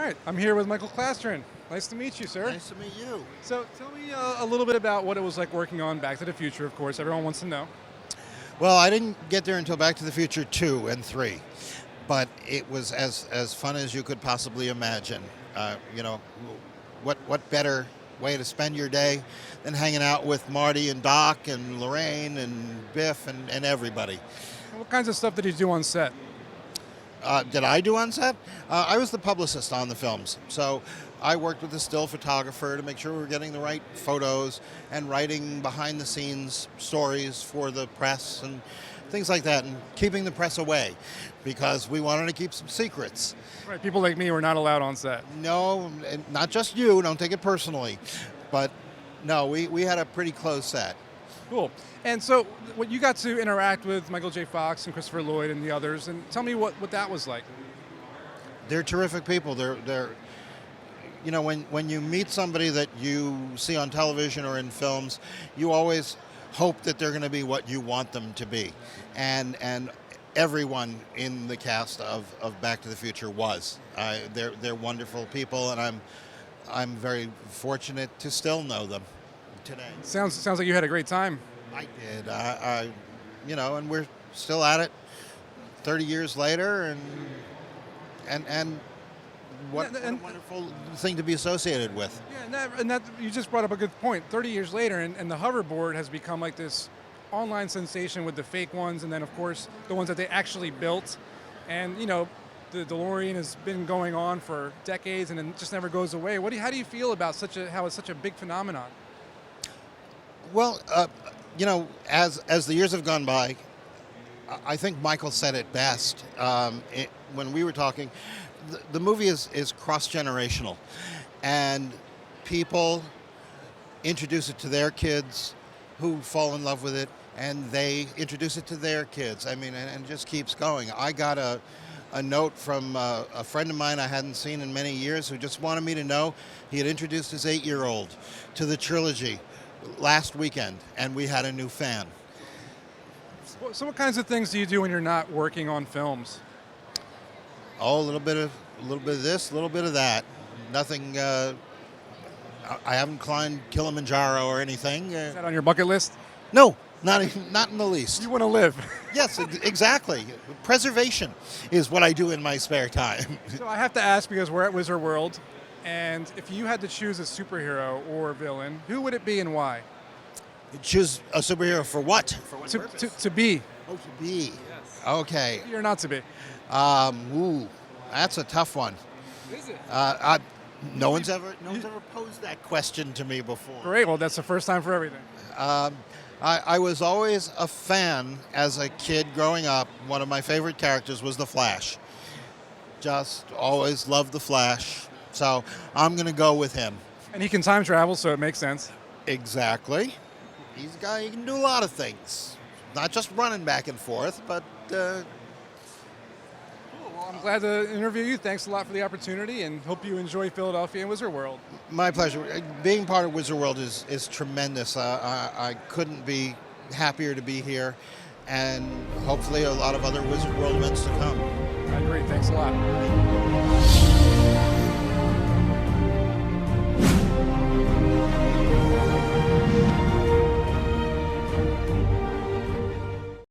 right, I'm here with Michael Klastorin. Nice to meet you, sir. Nice to meet you. So tell me a little bit about what it was like working on Back to the Future, of course. Everyone wants to know. Well, I didn't get there until Back to the Future 2 and 3, but it was as fun as you could possibly imagine. You know, what better way to spend your day than hanging out with Marty and Doc and Lorraine and Biff and everybody. What kinds of stuff did you do on set? Did I do on set? I was the publicist on the films. So I worked with the still photographer to make sure we were getting the right photos and writing behind the scenes stories for the press and things like that, and keeping the press away because we wanted to keep some secrets. Right, people like me were not allowed on set. No, not just you, don't take it personally. But no, we had a pretty close set. Cool. And so what you got to interact with Michael J. Fox and Christopher Lloyd and the others, and tell me what that was like. They're terrific people. They're you know, when you meet somebody that you see on television or in films, you always hope that they're going to be what you want them to be. And everyone in the cast of Back to the Future was. They're wonderful people, and I'm very fortunate to still know them today. Sounds like you had a great time. I did. I you know, and we're still at it 30 years later, and what a wonderful thing to be associated with. Yeah, and that you just brought up a good point. 30 years later, and the hoverboard has become like this online sensation with the fake ones, and then of course the ones that they actually built. And you know, the DeLorean has been going on for decades, and it just never goes away. How do you feel about how it's such a big phenomenon? Well, you know, as the years have gone by, I think Michael said it best when we were talking. The movie is cross-generational, and people introduce it to their kids who fall in love with it, and they introduce it to their kids. I mean, and it just keeps going. I got a note from a friend of mine I hadn't seen in many years who just wanted me to know he had introduced his 8-year-old to the trilogy last weekend, and we had a new fan. So what kinds of things do you do when you're not working on films? Oh, a little bit of this, a little bit of that. Nothing. I haven't climbed Kilimanjaro or anything. Is that on your bucket list? No, not in the least. You want to live. Yes, exactly. Preservation is what I do in my spare time. So I have to ask, because we're at Wizard World, and if you had to choose a superhero or villain, who would it be and why? Choose a superhero for what? For what purpose? To be. Oh, to be. Yes. Okay. You're not to be. Ooh, that's a tough one. Is it? No one's ever posed that question to me before. Great. Well, that's the first time for everything. I was always a fan as a kid growing up. One of my favorite characters was the Flash. Just always loved the Flash. So I'm going to go with him. And he can time travel, so it makes sense. Exactly. He's a guy who can do a lot of things. Not just running back and forth, but... Cool. Well, I'm glad to interview you. Thanks a lot for the opportunity, and hope you enjoy Philadelphia and Wizard World. My pleasure. Being part of Wizard World is tremendous. I couldn't be happier to be here, and hopefully a lot of other Wizard World events to come. I agree. Thanks a lot.